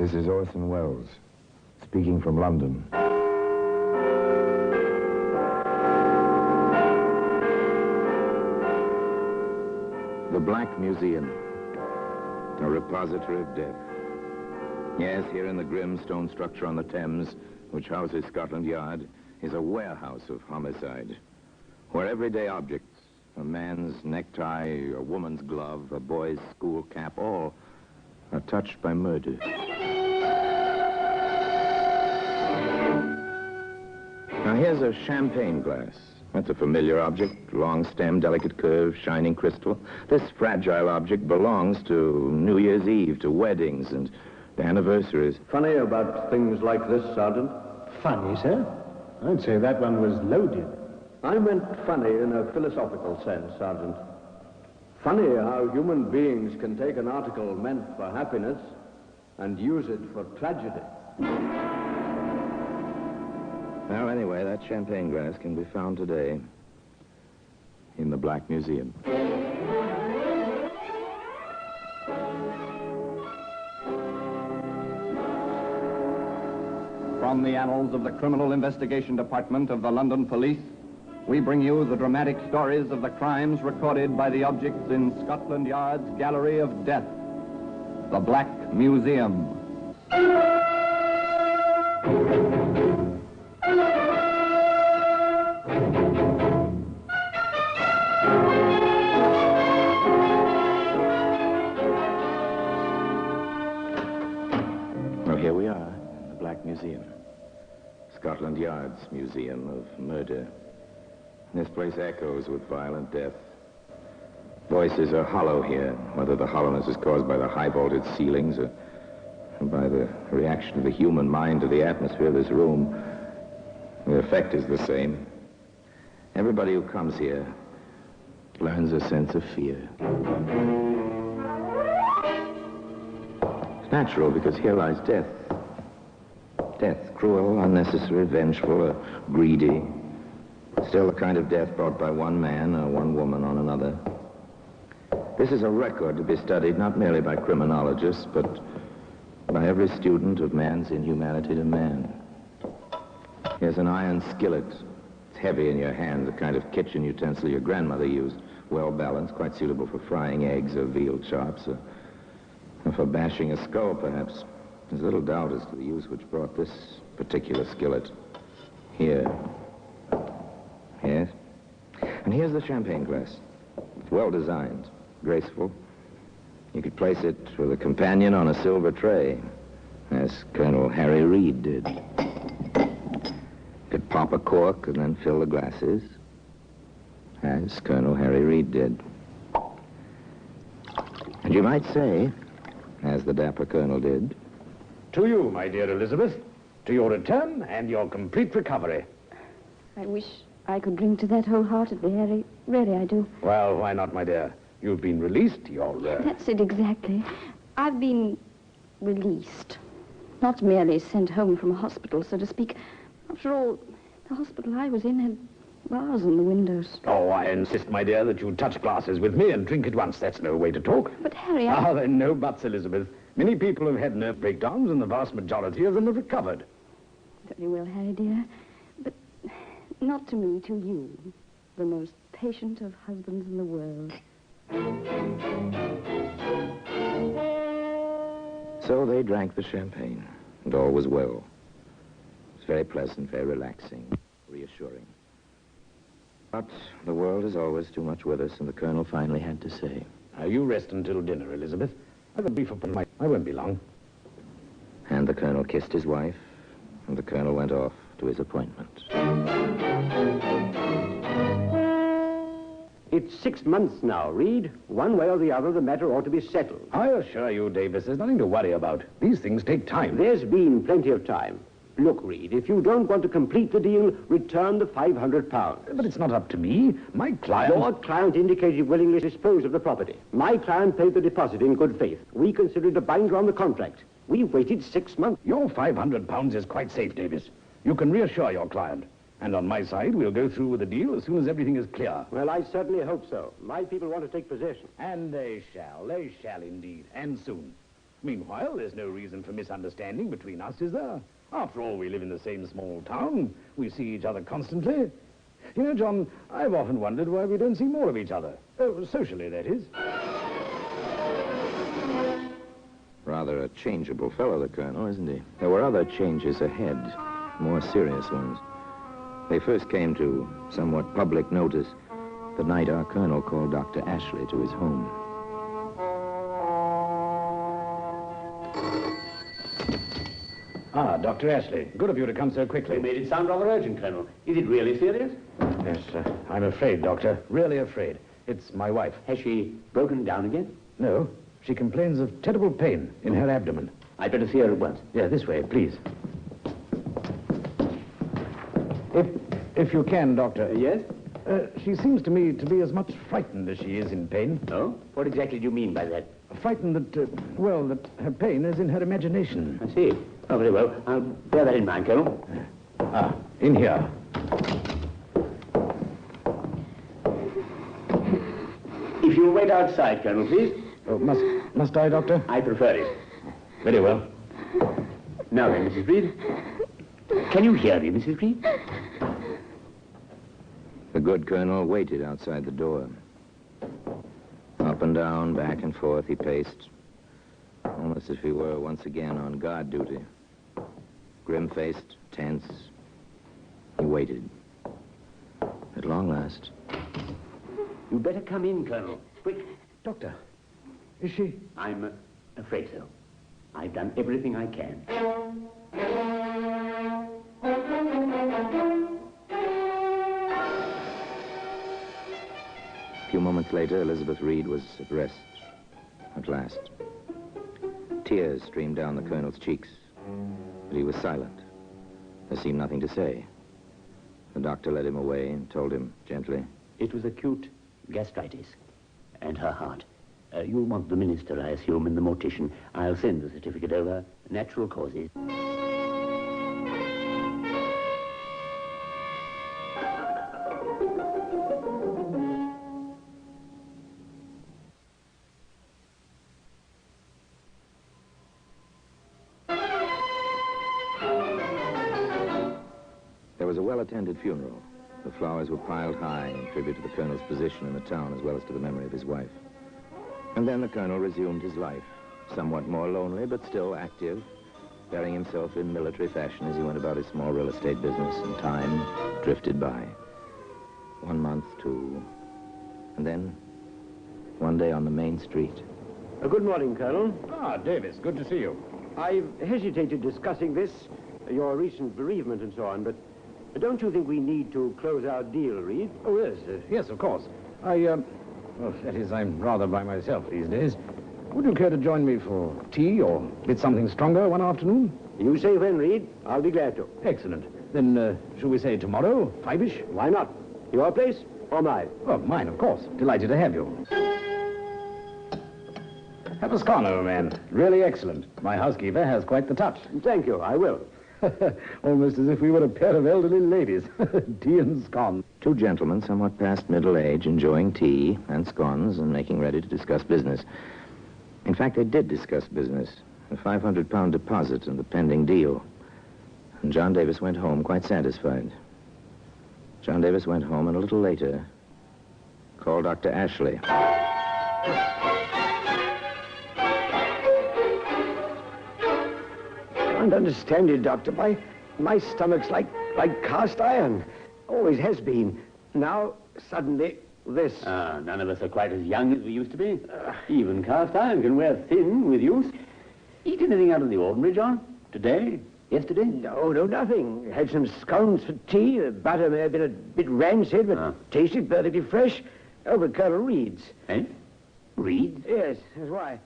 This is Orson Welles, speaking from London. The Black Museum, a repository of death. Yes, here in the grim stone structure on the Thames, which houses Scotland Yard, is a warehouse of homicide, where everyday objects, a man's necktie, a woman's glove, a boy's school cap, all are touched by murder. Now here's a champagne glass. That's a familiar object, long stem, delicate curve, shining crystal. This fragile object belongs to New Year's Eve, to weddings and anniversaries. Funny about things like this, Sergeant? Funny, sir? I'd say that one was loaded. I meant funny in a philosophical sense, Sergeant. Funny how human beings can take an article meant for happiness and use it for tragedy. Well, anyway, that champagne glass can be found today in the Black Museum. From the annals of the Criminal Investigation Department of the London Police, we bring you the dramatic stories of the crimes recorded by the objects in Scotland Yard's Gallery of Death, the Black Museum. Well, here we are in the Black Museum. Scotland Yard's Museum of Murder. This place echoes with violent death. Voices are hollow here, whether the hollowness is caused by the high-vaulted ceilings or by the reaction of the human mind to the atmosphere of this room. The effect is the same. Everybody who comes here learns a sense of fear. It's natural, because here lies death. Death, cruel, unnecessary, vengeful, or greedy. Still the kind of death brought by one man or one woman on another. This is a record to be studied not merely by criminologists, but by every student of man's inhumanity to man. Here's an iron skillet. It's heavy in your hand, the kind of kitchen utensil your grandmother used. Well balanced, quite suitable for frying eggs or veal chops, or for bashing a skull, perhaps. There's little doubt as to the use which brought this particular skillet here. Yes? And here's the champagne glass. It's well designed, graceful. You could place it with a companion on a silver tray, as Colonel Harry Reid did. You could pop a cork and then fill the glasses, as Colonel Harry Reid did. And you might say, as the dapper colonel did, To you, my dear Elizabeth, to your return and your complete recovery. I wish I could drink to that wholeheartedly, Harry. Really, I do. Well, why not, my dear? You've been released. You're... That's it exactly. I've been released. Not merely sent home from a hospital, so to speak. After all, the hospital I was in had bars in the windows. Oh, I insist, my dear, that you touch glasses with me and drink at once. That's no way to talk. But, Harry, Ah, then no buts, Elizabeth. Many people have had nerve breakdowns, and the vast majority of them have recovered. Very well, Harry, dear. But not to me, to you. The most patient of husbands in the world. So they drank the champagne, and all was well. It was very pleasant, very relaxing, reassuring. But the world is always too much with us, and the colonel finally had to say, Now, you rest until dinner, Elizabeth. I've a brief appointment. I won't be long. and the colonel kissed his wife, and the colonel went off to his appointment. It's 6 months now, Reed. One way or the other, the matter ought to be settled. I assure you, Davis, there's nothing to worry about. These things take time. There's been plenty of time. Look, Reed, if you don't want to complete the deal, return the £500. But it's not up to me. My client... Your client indicated willingness to dispose of the property. My client paid the deposit in good faith. We consider it a binder on the contract. We've waited 6 months. Your £500 is quite safe, Davis. You can reassure your client. And on my side, we'll go through with the deal as soon as everything is clear. Well, I certainly hope so. My people want to take possession. And they shall. They shall indeed. And soon. Meanwhile, there's no reason for misunderstanding between us, is there? After all, we live in the same small town. We see each other constantly. You know, John, I've often wondered why we don't see more of each other. Socially, that is. Rather a changeable fellow, the colonel, isn't he? There were other changes ahead, more serious ones. They first came to somewhat public notice the night our colonel called Dr. Ashley to his home. Ah, Dr. Ashley. Good of you to come so quickly. You made it sound rather urgent, Colonel. Is it really serious? Yes, I'm afraid, Doctor. Really afraid. It's my wife. Has she broken down again? No. She complains of terrible pain in her abdomen. I'd better see her at once. Yeah, this way, please. If you can, Doctor. Yes? She seems to me to be as much frightened as she is in pain. Oh? What exactly do you mean by that? Frightened that, that her pain is in her imagination. I see. Oh, very well. I'll bear that in mind, Colonel. In here. If you'll wait outside, Colonel, please. Oh, must I, Doctor? I prefer it. Very well. Now then, Mrs. Reed. Can you hear me, Mrs. Reed? The good colonel waited outside the door. Up and down, back and forth, he paced, almost as if he were once again on guard duty. Grim-faced, tense, he waited. At long last. You'd better come in, Colonel. Quick. Doctor, is she? I'm afraid so. I've done everything I can. A few moments later, Elizabeth Reed was at rest, at last. Tears streamed down the colonel's cheeks, but he was silent. There seemed nothing to say. The doctor led him away and told him gently, It was acute gastritis and her heart. You'll want the minister, I assume, and the mortician. I'll send the certificate over. Natural causes. There was a well-attended funeral. The flowers were piled high in tribute to the colonel's position in the town as well as to the memory of his wife. And then the colonel resumed his life, somewhat more lonely but still active, bearing himself in military fashion as he went about his small real estate business, and time drifted by. 1 month, 2, and then one day on the main street. Good morning, Colonel. Ah, Davis, good to see you. I've hesitated discussing this, your recent bereavement and so on, but don't you think we need to close our deal, Reed? Oh, yes, yes, of course. Well, that is, I'm rather by myself these days. Would you care to join me for tea or a bit something stronger one afternoon? You say when, Reed. I'll be glad to. Excellent. Then, shall we say tomorrow, 5-ish? Why not? Your place or mine? Oh, mine, of course. Delighted to have you. Have a scone, old man. Really excellent. My housekeeper has quite the touch. Thank you, I will. Almost as if we were a pair of elderly ladies. Tea and scone. Two gentlemen, somewhat past middle age, enjoying tea and scones and making ready to discuss business. In fact, they did discuss business, a £500 deposit and the pending deal. And John Davis went home quite satisfied. John Davis went home and a little later called Dr. Ashley. I don't understand it, Doctor. My stomach's like cast iron. Always has been. Now, suddenly, this. None of us are quite as young as we used to be. Even cast iron can wear thin with use. Eat anything out of the ordinary, John? Today? Yesterday? No, nothing. Had some scones for tea. The butter may have been a bit rancid, but tasted perfectly fresh. Over at Colonel Reed's. Eh? Reed? Yes, that's why.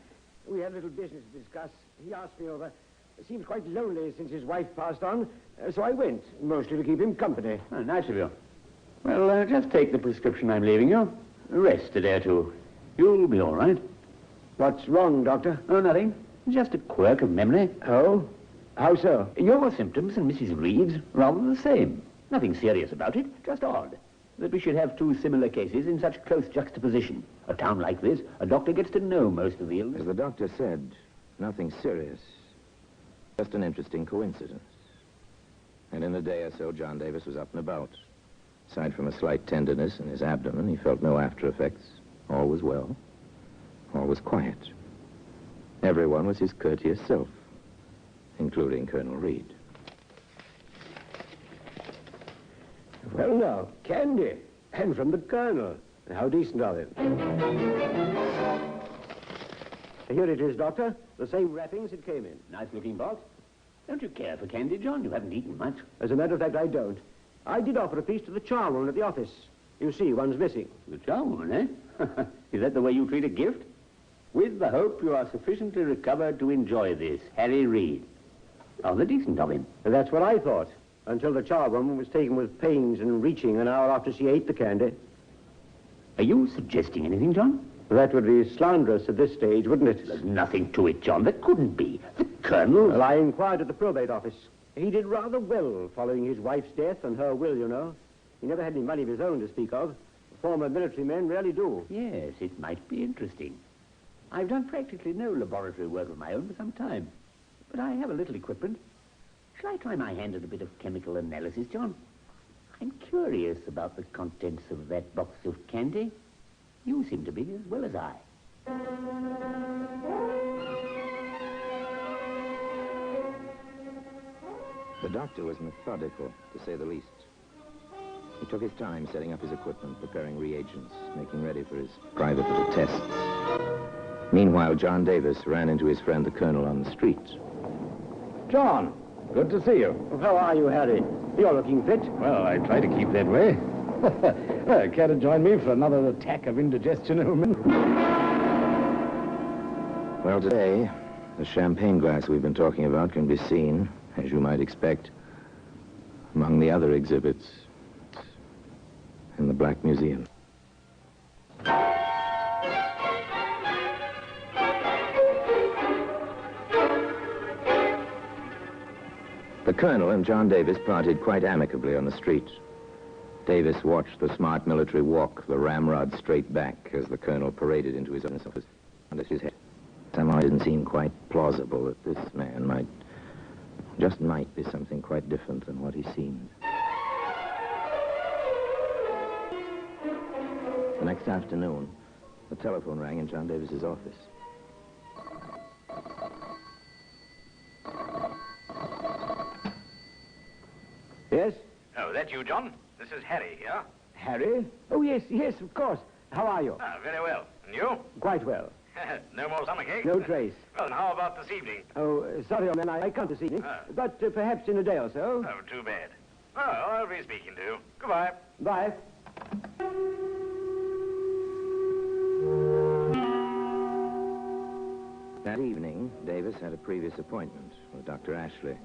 We had a little business to discuss. He asked me over. It seems quite lonely since his wife passed on, so I went, mostly to keep him company. Oh, nice of you. Well, just take the prescription I'm leaving you. Rest a day or two. You'll be all right. What's wrong, Doctor? Oh, nothing. Just a quirk of memory. Oh? How so? Your symptoms and Mrs. Reed's rather the same. Nothing serious about it, just odd. That we should have two similar cases in such close juxtaposition. A town like this, a doctor gets to know most of the illness. As the doctor said, Nothing serious. Just an interesting coincidence. And in a day or so, John Davis was up and about. Aside from a slight tenderness in his abdomen, he felt no after effects. All was well. All was quiet. Everyone was his courteous self, including Colonel Reed. Well, now, candy. And from the Colonel. How decent of him. Here it is, Doctor. The same wrappings it came in. Nice-looking box. Don't you care for candy, John? You haven't eaten much. As a matter of fact, I don't. I did offer a piece to the charwoman at the office. You see, one's missing. The charwoman, eh? Is that the way you treat a gift? With the hope you are sufficiently recovered to enjoy this, Harry Reed. Rather decent of him. And that's what I thought, until the charwoman was taken with pains and reaching an hour after she ate the candy. Are you suggesting anything, John? That would be slanderous at this stage, wouldn't it? There's nothing to it, John. There couldn't be. The Colonel... Well, I inquired at the probate office. He did rather well following his wife's death and her will, you know. He never had any money of his own to speak of. Former military men rarely do. Yes, it might be interesting. I've done practically no laboratory work of my own for some time. But I have a little equipment. Shall I try my hand at a bit of chemical analysis, John? I'm curious about the contents of that box of candy. You seem to be as well as I. The doctor was methodical, to say the least. He took his time setting up his equipment, preparing reagents, making ready for his private little tests. Meanwhile, John Davis ran into his friend the Colonel on the street. John, good to see you. How are you, Harry? You're looking fit. Well, I try to keep that way. Care to join me for another attack of indigestion, old man? Well, today, the champagne glass we've been talking about can be seen, as you might expect, among the other exhibits in the Black Museum. The Colonel and John Davis parted quite amicably on the street. Davis watched the smart military walk the ramrod straight back as the Colonel paraded into his office under his head. Somehow it didn't seem quite plausible that this man might be something quite different than what he seemed. The next afternoon, the telephone rang in John Davis's office. Yes? Oh, that you, John? This is Harry here. Harry? Oh, yes, of course. How are you? Ah, very well. And you? Quite well. No more stomachache? No trace. Well, then how about this evening? Oh, sorry, old man, I can't this evening. But perhaps in a day or so. Oh, too bad. Oh, I'll be speaking to you. Goodbye. Bye. That evening, Davis had a previous appointment with Dr. Ashley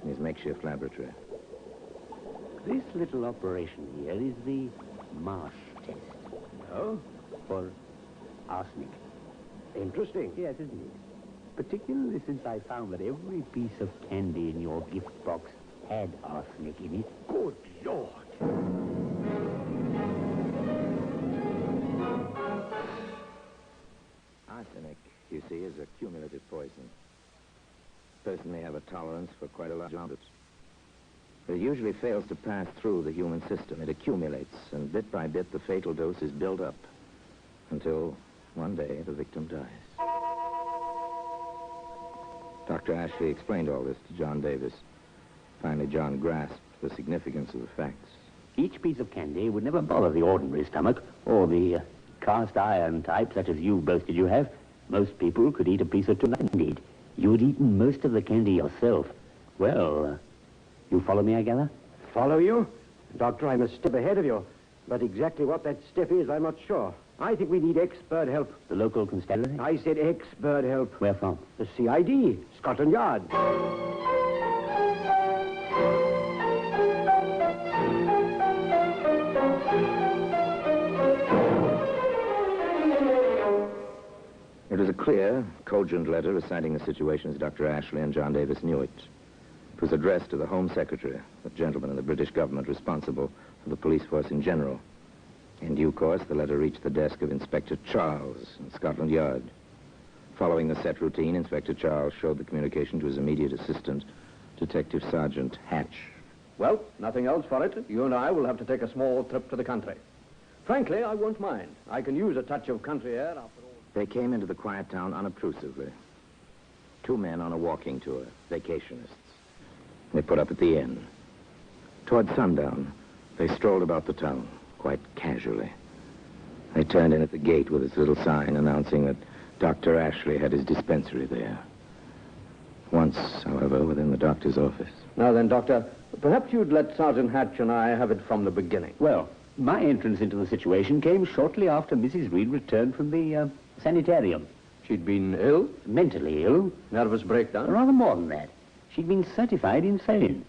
in his makeshift laboratory. This little operation here is the marsh test. Oh? For arsenic. Interesting. Yes, isn't it? Particularly since I found that every piece of candy in your gift box had arsenic in it. Good Lord. Arsenic, you see, is a cumulative poison. A person may have a tolerance for quite a large amount of it. But it usually fails to pass through the human system. It accumulates, and bit by bit, the fatal dose is built up until one day the victim dies. Dr. Ashley explained all this to John Davis. Finally, John grasped the significance of the facts. Each piece of candy would never bother the ordinary stomach, or the cast iron type, such as you boasted you have. Most people could eat a piece or two, indeed. You'd eaten most of the candy yourself. Well, you follow me, I gather? Follow you? Doctor, I'm a step ahead of you. But exactly what that step is, I'm not sure. I think we need expert help. The local constabulary? I said expert help. Where from? The CID, Scotland Yard. It was a clear, cogent letter reciting the situation as Dr. Ashley and John Davis knew it. It was addressed to the Home Secretary, the gentleman in the British government responsible for the police force in general. In due course, the letter reached the desk of Inspector Charles in Scotland Yard. Following the set routine, Inspector Charles showed the communication to his immediate assistant, Detective Sergeant Hatch. Well, nothing else for it. You and I will have to take a small trip to the country. Frankly, I won't mind. I can use a touch of country air after all. They came into the quiet town unobtrusively. Two men on a walking tour, vacationists. They put up at the inn. Toward sundown, they strolled about the town, quite casually. They turned in at the gate with its little sign announcing that Dr. Ashley had his dispensary there. Once, however, within the doctor's office. Now then, Doctor, perhaps you'd let Sergeant Hatch and I have it from the beginning. Well, my entrance into the situation came shortly after Mrs. Reed returned from the sanitarium. She'd been ill? Mentally ill. Nervous breakdown? Rather more than that. She'd been certified insane.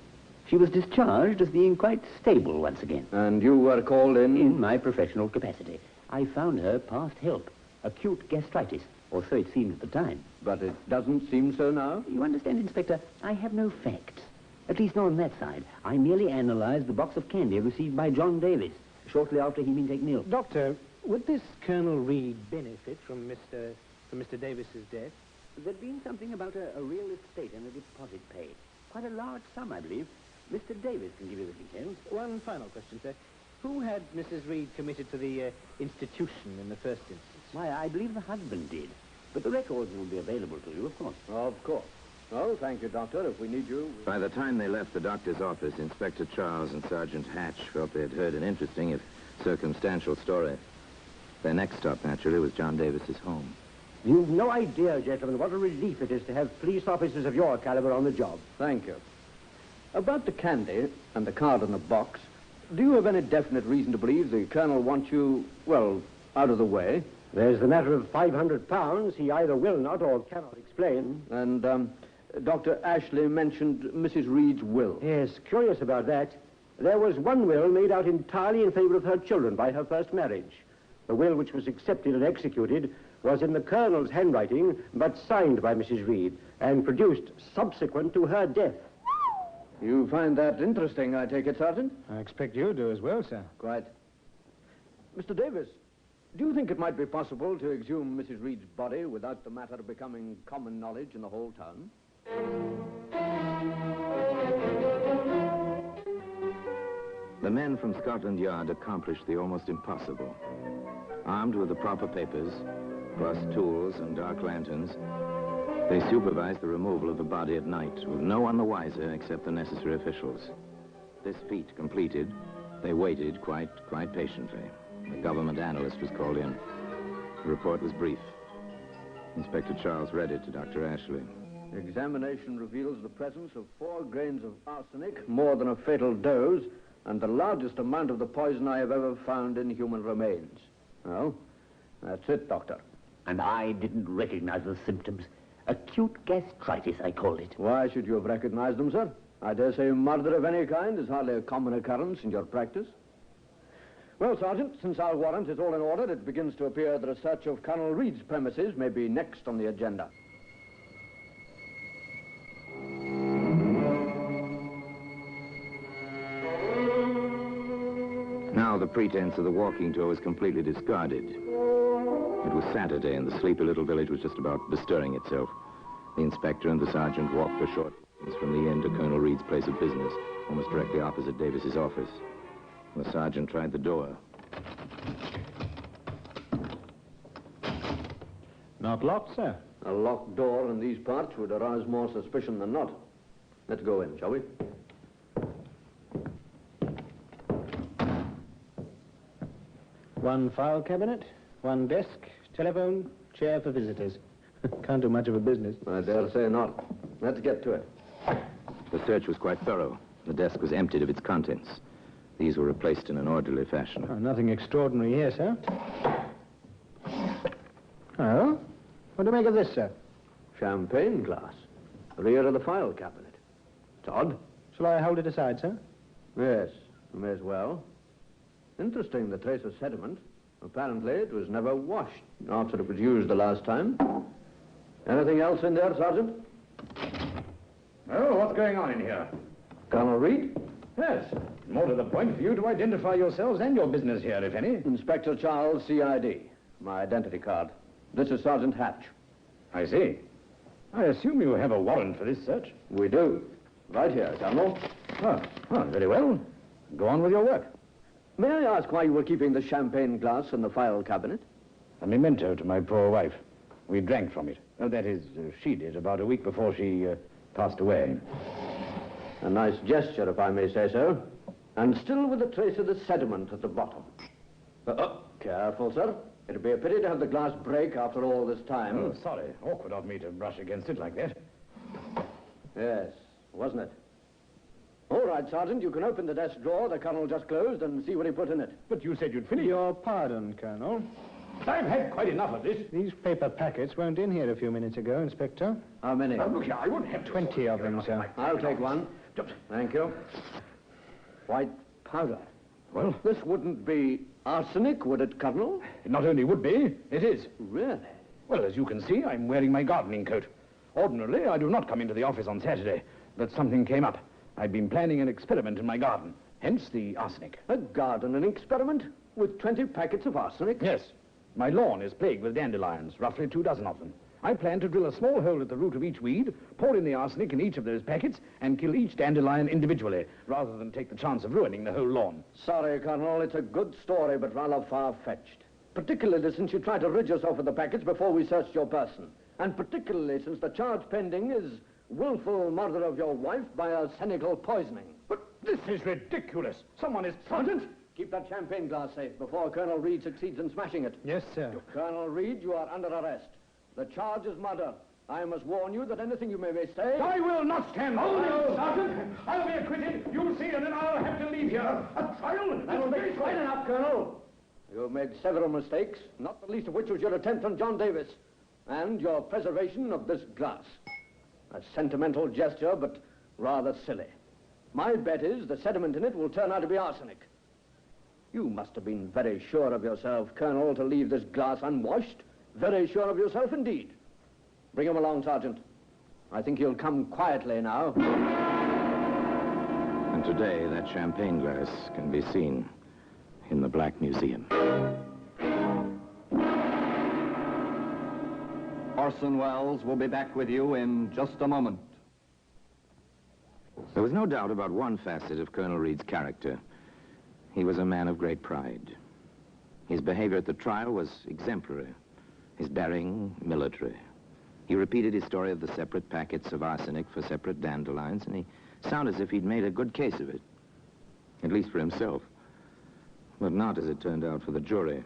She was discharged as being quite stable once again. And you were called in? In my professional capacity. I found her past help. Acute gastritis, or so it seemed at the time. But it doesn't seem so now? You understand, Inspector, I have no facts. At least not on that side. I merely analyzed the box of candy received by John Davis shortly after he'd been taken ill. Doctor, would this Colonel Reed benefit from Mr. Davis's death? There'd been something about a real estate and a deposit paid. Quite a large sum, I believe. Mr. Davis can give you the details. One final question, sir. Who had Mrs. Reed committed to the institution in the first instance? Why, I believe the husband did. But the records will be available to you, of course. Of course. Oh, thank you, Doctor. If we need you... By the time they left the doctor's office, Inspector Charles and Sergeant Hatch felt they had heard an interesting, if circumstantial, story. Their next stop, naturally, was John Davis's home. You've no idea, gentlemen, what a relief it is to have police officers of your caliber on the job. Thank you. About the candy and the card in the box, do you have any definite reason to believe the Colonel wants you, well, out of the way? There's the matter of £500 he either will not or cannot explain. And, Dr. Ashley mentioned Mrs. Reed's will. Yes, curious about that. There was one will made out entirely in favor of her children by her first marriage. The will which was accepted and executed was in the Colonel's handwriting, but signed by Mrs. Reed, and produced subsequent to her death. You find that interesting, I take it, Sergeant? I expect you do as well, sir. Quite. Mr. Davis, do you think it might be possible to exhume Mrs. Reed's body without the matter becoming common knowledge in the whole town? The men from Scotland Yard accomplished the almost impossible. Armed with the proper papers, plus tools and dark lanterns, they supervised the removal of the body at night, with no one the wiser except the necessary officials. This feat completed, they waited quite patiently. The government analyst was called in. The report was brief. Inspector Charles read it to Dr. Ashley. Examination reveals the presence of 4 grains of arsenic, more than a fatal dose, and the largest amount of the poison I have ever found in human remains. Well, that's it, Doctor. And I didn't recognize the symptoms. Acute gastritis, I called it. Why should you have recognized them, sir? I dare say murder of any kind is hardly a common occurrence in your practice. Well, Sergeant, since our warrant is all in order, it begins to appear that a search of Colonel Reed's premises may be next on the agenda. Now the pretense of the walking tour was completely discarded. It was Saturday, and the sleepy little village was just about bestirring itself. The inspector and the sergeant walked a short distance from the inn to Colonel Reed's place of business, almost directly opposite Davis's office. The sergeant tried the door. Not locked, sir. A locked door in these parts would arouse more suspicion than not. Let's go in, shall we? One file cabinet, one desk, telephone, chair for visitors. Can't do much of a business. I dare say not. Let's get to it. The search was quite thorough. The desk was emptied of its contents. These were replaced in an orderly fashion. Oh, nothing extraordinary here, sir. Oh? What do you make of this, sir? Champagne glass. Rear of the file cabinet. It's odd. Shall I hold it aside, sir? Yes, you may as well. Interesting, the trace of sediment. Apparently it was never washed. Not that it was used the last time. Anything else in there, Sergeant? Oh, what's going on in here? Colonel Reed? Yes. More to the point for you to identify yourselves and your business here, if any. Inspector Charles, CID. My identity card. This is Sergeant Hatch. I see. I assume you have a warrant for this search? We do. Right here, Colonel. Very well. Go on with your work. May I ask why you were keeping the champagne glass in the file cabinet? A memento to my poor wife. We drank from it. That is, she did about a week before she passed away. A nice gesture, if I may say so. And still with a trace of the sediment at the bottom. Careful, sir. It'd be a pity to have the glass break after all this time. Oh, sorry. Awkward of me to brush against it like that. Yes, wasn't it? All right, Sergeant, you can open the desk drawer the Colonel just closed and see what he put in it. But you said you'd finish. Your pardon, Colonel. I've had quite enough of this. These paper packets weren't in here a few minutes ago, Inspector. How many? Look here, I wouldn't have 20 of them, sir. I'll take one. Thank you. White powder. Well, This wouldn't be arsenic, would it, Colonel? it not only would be, it is. Really? Well, as you can see, I'm wearing my gardening coat. Ordinarily, I do not come into the office on Saturday, but something came up. I've been planning an experiment in my garden, hence the arsenic. A gardening experiment with 20 packets of arsenic? Yes. My lawn is plagued with dandelions, roughly 24 of them. I plan to drill a small hole at the root of each weed, pour in the arsenic in each of those packets, and kill each dandelion individually, rather than take the chance of ruining the whole lawn. Sorry, Colonel, it's a good story, but rather far-fetched. Particularly since you tried to rid yourself of the packets before we searched your person. And particularly since the charge pending is willful murder of your wife by arsenical poisoning. But this is ridiculous. Someone is... Sergeant! Keep that champagne glass safe before Colonel Reed succeeds in smashing it. Yes, sir. Colonel Reed, you are under arrest. The charge is murder. I must warn you that anything you may say... I will not stand. Oh, no, Sergeant! I'll be acquitted. You'll see, and then I'll have to leave here. A trial? That will be quite enough, Colonel. You've made several mistakes, not the least of which was your attempt on John Davis, and your preservation of this glass. A sentimental gesture, but rather silly. My bet is the sediment in it will turn out to be arsenic. You must have been very sure of yourself, Colonel, to leave this glass unwashed. Very sure of yourself indeed. Bring him along, Sergeant. I think he'll come quietly now. And today, that champagne glass can be seen in the Black Museum. Orson Welles will be back with you in just a moment. There was no doubt about one facet of Colonel Reed's character. He was a man of great pride. His behavior at the trial was exemplary. His bearing, military. He repeated his story of the separate packets of arsenic for separate dandelions, and he sounded as if he'd made a good case of it. At least for himself. But not, as it turned out, for the jury.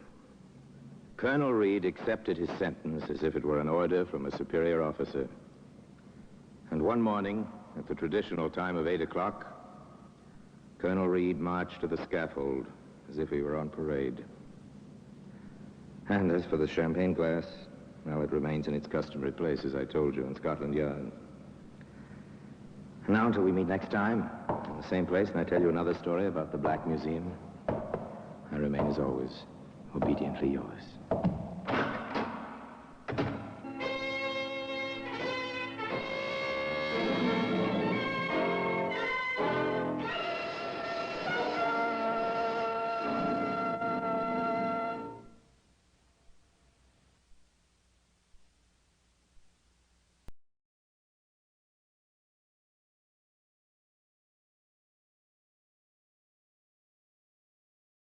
Colonel Reed accepted his sentence as if it were an order from a superior officer. And one morning, at the traditional time of 8 o'clock, Colonel Reed marched to the scaffold as if he were on parade. And as for the champagne glass, well, it remains in its customary place, as I told you, in Scotland Yard. And now, until we meet next time, in the same place, and I tell you another story about the Black Museum, I remain, as always, obediently yours.